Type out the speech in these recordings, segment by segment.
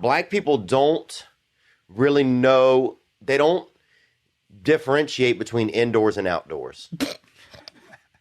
black people don't really know. They don't differentiate between indoors and outdoors.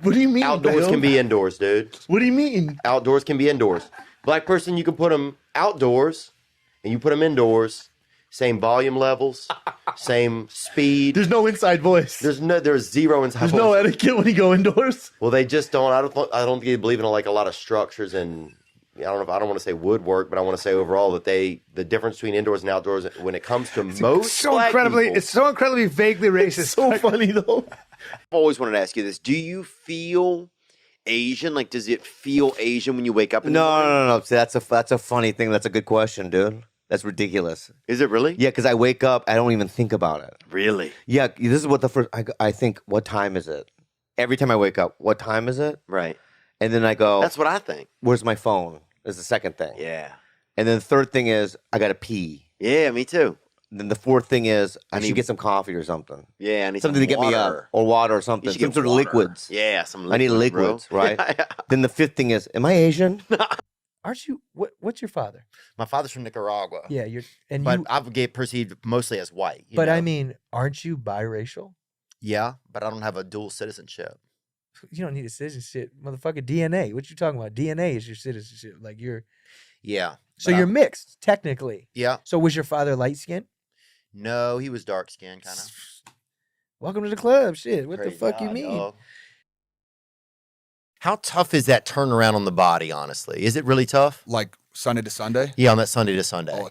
What do you mean? Outdoors Bill? can be indoors, dude. What do you mean? Outdoors can be indoors. Black person, you can put them outdoors and you put them indoors. Same volume levels, same speed. There's no inside voice. There's zero inside There's voice. no etiquette when you go indoors. Well, they just don't. I don't think they believe in like a lot of structures and I don't want to say woodwork, but I want to say overall that the difference between indoors and outdoors when it comes to most black people, it's so incredibly vaguely racist. It's so funny though. I've always wanted to ask you this. Do you feel Asian? Like, does it feel Asian when you wake up in the morning? No. See, that's a funny thing. That's a good question, dude. That's ridiculous. Is it really? Yeah, because I wake up, I don't even think about it. Really? Yeah, this is what the first, I think, what time is it? Every time I wake up, what time is it? Right. And then I go, That's what I think. where's my phone? Is the second thing. Yeah. And then the third thing is, I got to pee. Yeah, me too. And then the fourth thing is, I need- should get some coffee or something. Yeah, I need Something to get me up. water. Or water or You something. should Some get sort of water. liquids. Yeah, some I need liquids, bro. right? Yeah. Then the fifth thing is, am I Asian? Aren't you? What's your father? My father's from Nicaragua. Yeah, But I get perceived mostly as white. you But know? I mean, aren't you biracial? Yeah, but I don't have a dual citizenship. You don't need a citizenship, motherfucker. DNA. What you talking about? DNA is your citizenship. Like you're. Yeah. So but you're mixed technically. Yeah. So was your father light skinned? No, he was dark skinned, kind of. Welcome to the club. Shit. What the fuck you mean? How tough is that turnaround on the body, honestly? Is it really tough? Like Sunday to Sunday? Yeah, on that Sunday to Sunday. Oh,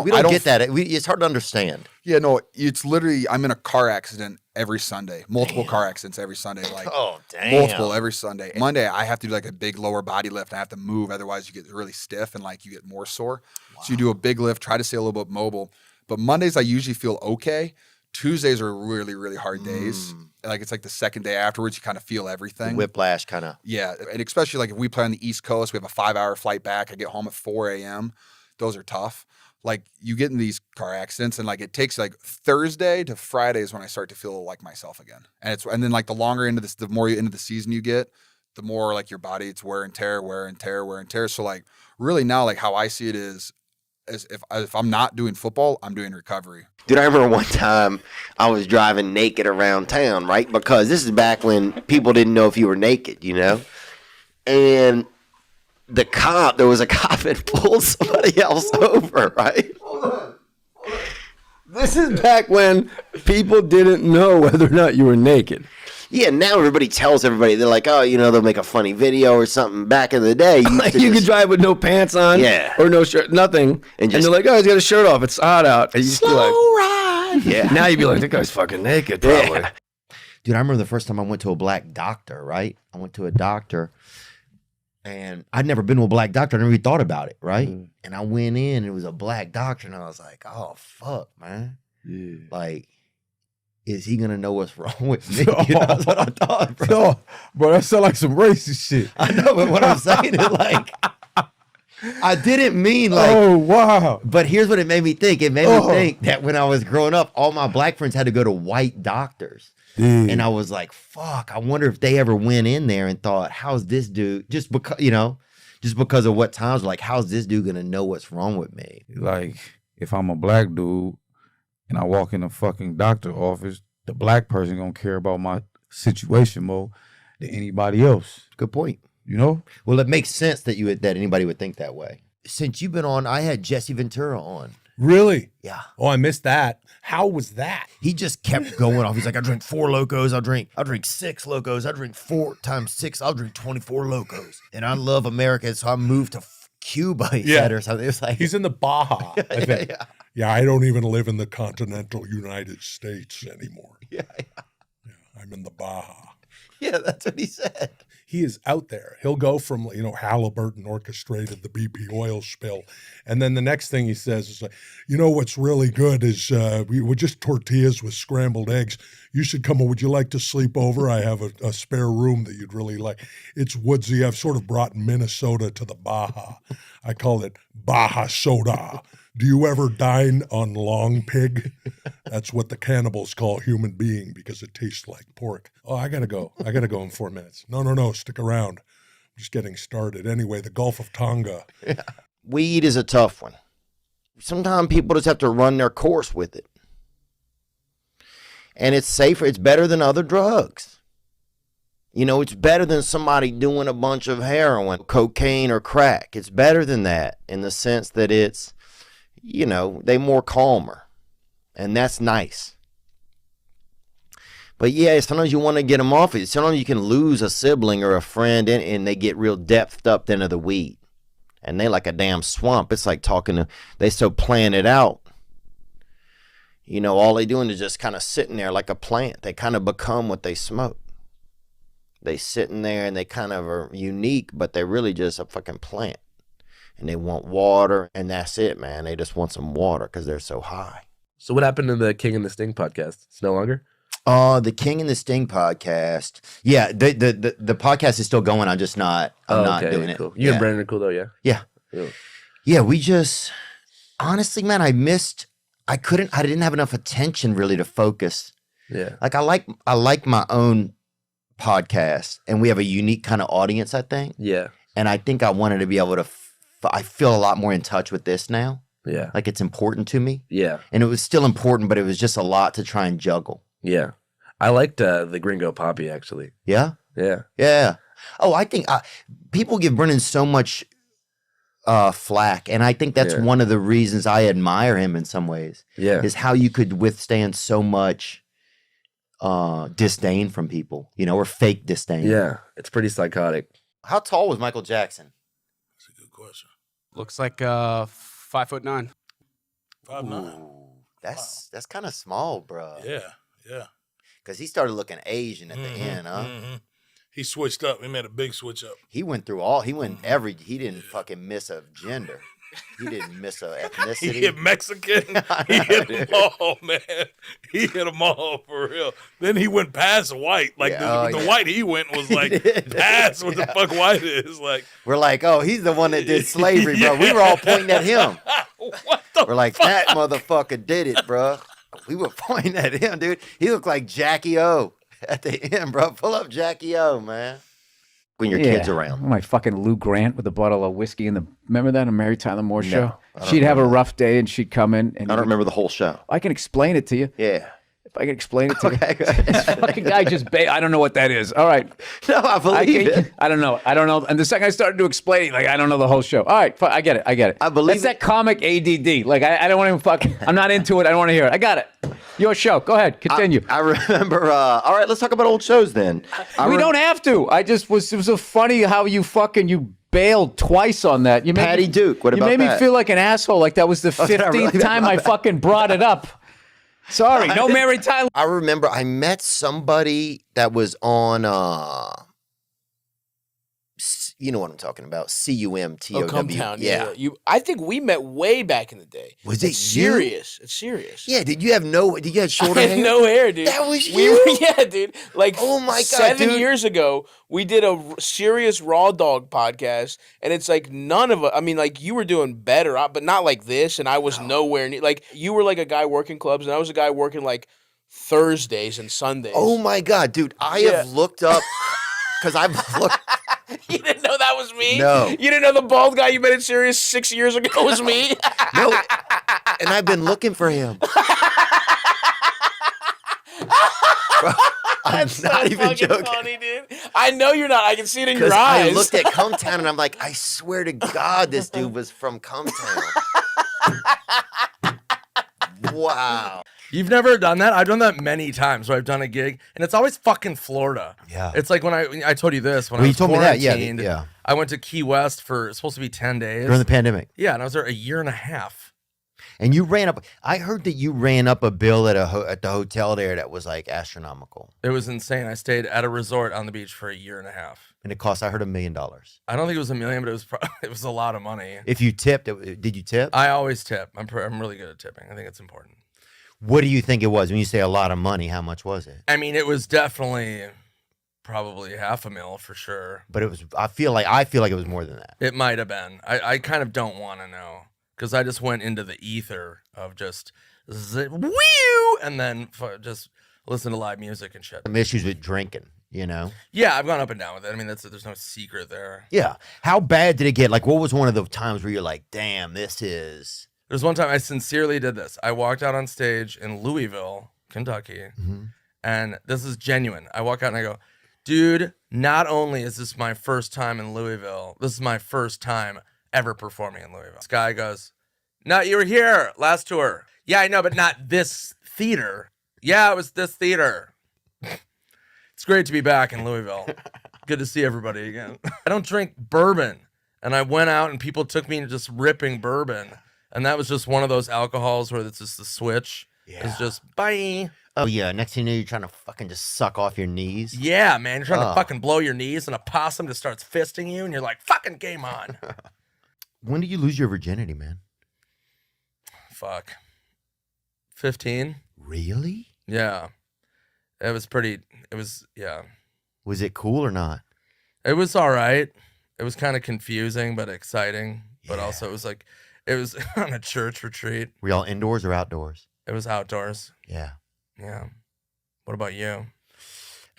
we don't get that. It's hard to understand. Yeah, no, it's literally, I'm in a car accident every Sunday. Multiple car accidents every Sunday. Like, Oh, damn. multiple every Sunday. Monday, I have to do like a big lower body lift. I have to move. Otherwise, you get really stiff and like you get more sore. So you do a big lift, try to stay a little bit mobile. But Mondays, I usually feel okay. Tuesdays are really, really hard days. Like it's like the second day afterwards, you kind of feel everything. Whiplash, kind of. Yeah, and especially like if we play on the East Coast, we have a 5-hour flight back. I get home at 4 a.m. Those are tough. Like you get in these car accidents, and like it takes like Thursday to Friday is when I start to feel like myself again. And then like the longer into this, the more into the season you get, the more like your body, it's wear and tear, wear and tear, wear and tear. So like really now, like how I see it is if I'm not doing football, I'm doing recovery. Dude, I remember one time I was driving naked around town, right? Because this is back when people didn't know if you were naked, you know? And there was a cop that pulled somebody else over, right? This is back when people didn't know whether or not you were naked. Yeah, now everybody tells everybody. They're like, oh, you know, they'll make a funny video or something. Back in the day, You could drive with no pants on, Yeah. or no shirt, nothing, and just- they're like, "Oh, he's got a shirt off. It's hot out." And you just be like, ride. Yeah. now you'd be like, "That guy's fucking naked, probably." Yeah. Dude, I remember the first time I went to a black doctor, right? I went to a doctor and I'd never been to a black doctor. I never even thought about it, right? And I went in and it was a black doctor and I was like, oh, fuck, man. Yeah. Like, is he going to know what's wrong with me? You know, that's what I thought, bro. No, bro, that sound like some racist shit. I know, but what I'm saying is like, I didn't mean like, Oh, wow. but here's what it made me think. It made me think that when I was growing up, all my black friends had to go to white doctors. Dude. And I was like, fuck, I wonder if they ever went in there and thought, how's this dude, just because of what times, like, how's this dude gonna know what's wrong with me? Like, if I'm a black dude and I walk in a fucking doctor office, the black person gonna care about my situation more than anybody else. Good point. You know? Well, it makes sense that that anybody would think that way. Since you've been on, I had Jesse Ventura on. Really? Yeah. Oh, I missed that. How was that? He just kept going off. He's like, I drink 4 Locos. I'll drink 6 Locos. I drink 4 times 6. I'll drink 24 Locos. And I love America, so I moved to Cuba, he said, or something. It was like, He's in the Baja, I think. Yeah, I don't even live in the continental United States anymore. Yeah. I'm in the Baja. Yeah, that's what he said. He is out there. He'll go from, Halliburton orchestrated the BP oil spill. And then the next thing he says is like, what's really good is we're just tortillas with scrambled eggs. You should come. Would you like to sleep over? I have a spare room that you'd really like. It's woodsy. I've sort of brought Minnesota to the Baja. I call it Baja Soda. Do you ever dine on long pig? That's what the cannibals call human being because it tastes like pork. Oh, I gotta go. I gotta go in 4 minutes. No, stick around. I'm just getting started. Anyway, the Gulf of Tonga. weed is a tough one. Sometimes people just have to run their course with it. And it's safer. It's better than other drugs. You know, it's better than somebody doing a bunch of heroin, cocaine, or crack. It's better than that in the sense that it's, you know, they more calmer. And that's nice. But yeah, sometimes you want to get them off it. Sometimes you can lose a sibling or a friend and they get real depthed up into the weed. And they like a damn swamp. It's like talking to, they so plan it out. You know, all they doing is just kind of sitting there like a plant. They kind of become what they smoke. They sitting there and they kind of are unique, but they're really just a fucking plant. And they want water, and that's it, man. They just want some water because they're so high. So what happened to the King and the Sting podcast? It's no longer? The King and the Sting podcast. Yeah, the podcast is still going. I'm just not. I'm not doing cool. it. You and Brandon are cool though, yeah. Yeah. Cool. Yeah. We just honestly, man, I didn't have enough attention really to focus. Yeah. Like I like my own podcast, and we have a unique kind of audience, I think. Yeah. And I think I wanted to be able to. I feel a lot more in touch with this now. Yeah. Like it's important to me. Yeah. And it was still important, but it was just a lot to try and juggle. Yeah. I liked the Gringo Poppy actually. Yeah. Yeah. Yeah. Oh, I think people give Brennan so much flack, and I think that's one of the reasons I admire him in some ways. Yeah. Is how you could withstand so much disdain from people, you know, or fake disdain. Yeah. It's pretty psychotic. How tall was Michael Jackson? That's a good question. Looks like 5'9". 5'9". That's kind of small, bro. Yeah. Because he started looking Asian at the end, huh? Mm-hmm. He switched up. He made a big switch up. He went through he didn't fucking miss a gender. He didn't miss a ethnicity. He hit Mexican. He hit them all, man. He hit them all for real. Then he went past white. Like the white he went was like past what the fuck white is. Like we're like, oh, he's the one that did slavery, bro. We were all pointing at him. We're like, that motherfucker did it, bro. We were pointing at him, dude. He looked like Jackie O at the end, bro. Pull up Jackie O, man. When your kid's around. My fucking Lou Grant with a bottle of whiskey in the. Remember that on Mary Tyler Moore show? She'd have a rough day and she'd come in. And I don't remember the whole show. I can explain it to you. Yeah. If I can explain it to you. This fucking guy just. I don't know what that is. All right. No, I believe it. I don't know. And the second I started to explain it, like I don't know the whole show. All right, I get it. I believe That's that comic ADD. Like I don't want to I'm not into it. I don't want to hear it. I got it. Your show. Go ahead. Continue. I remember. All right, let's talk about old shows then. We don't have to. It was so funny how you bailed twice on that. Patty Duke. What about that? You made me feel like an asshole. Like that was the 15th time I fucking brought it up. Sorry, no Mary Tyler. I remember I met somebody that was on, you know what I'm talking about, CUMTOW. Compound, yeah. I think we met way back in the day. Was it serious? It's serious. Yeah, did you have shorter I hair? had no hair, dude. That was you? Yeah, dude. Like, oh my God, 7 dude. years ago, we did a serious Raw Dog podcast, and it's like none of us, I mean, like, you were doing better, but not like this, and I was nowhere near, like, you were like a guy working clubs, and I was a guy working, like, Thursdays and Sundays. Oh my God, dude. I have looked up, because I've looked. You didn't know that was me? No. You didn't know the bald guy you met at Sirius 6 years ago was me? No. And I've been looking for him. Bro, I'm That's not so even fucking joking. funny, dude. I know you're not. I can see it in your eyes. I looked at Cometown and I'm like, I swear to God, this dude was from Cometown. Wow. You've never done that? I've done that many times where I've done a gig, and it's always fucking Florida. Yeah. It's like when I told you this, when Well, I you was told me that, yeah, quarantined, yeah. I went to Key West for, it's supposed to be 10 days. During the pandemic. Yeah, and I was there a year and a half. And you I heard that you ran up a bill at the hotel there that was like astronomical. It was insane. I stayed at a resort on the beach for a year and a half. And it cost, I heard, $1 million. I don't think it was $1 million, but it was a lot of money. If you tipped, did you tip? I always tip. I'm really good at tipping. I think it's important. What do you think it was? When you say a lot of money, how much was it? I mean, it was definitely probably $500,000 for sure. But it was, I feel like it was more than that. It might have been. I kind of don't want to know because I just went into the ether of just woo and then just listen to live music and shit. Some issues with drinking. You know? Yeah, I've gone up and down with it. I mean, there's no secret there. Yeah. How bad did it get? Like, what was one of the times where you're like, damn, this is. There's one time I sincerely did this. I walked out on stage in Louisville, Kentucky, and this is genuine. I walk out and I go, dude, not only is this my first time in Louisville, this is my first time ever performing in Louisville. This guy goes, no, you were here last tour. Yeah, I know, but not this theater. Yeah, it was this theater. It's great to be back in Louisville. Good to see everybody again. I don't drink bourbon. And I went out and people took me to just ripping bourbon. And that was just one of those alcohols where it's just the switch. Yeah. It's just bye. Oh, yeah. Next thing you know, you're trying to fucking just suck off your knees. Yeah, man. You're trying to fucking blow your knees and a possum just starts fisting you. And you're like, fucking game on. When did you lose your virginity, man? Fuck. 15. Really? Yeah. It was pretty, yeah. Was it cool or not? It was all right. It was kind of confusing, but exciting. But also it was on a church retreat. Were y'all indoors or outdoors? It was outdoors. Yeah. Yeah. What about you?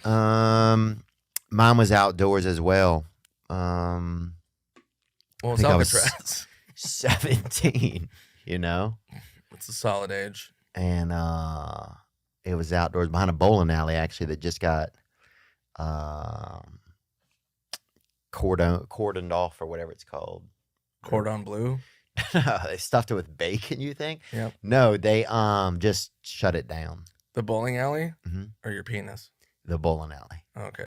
Mine was outdoors as well. What was Alcatraz? 17, you know? It's a solid age. And it was outdoors behind a bowling alley, actually, that just got cordoned off or whatever it's called. Cordon bleu? They stuffed it with bacon, you think? Yep. No, they just shut it down. The bowling alley? Or your penis? The bowling alley. Okay.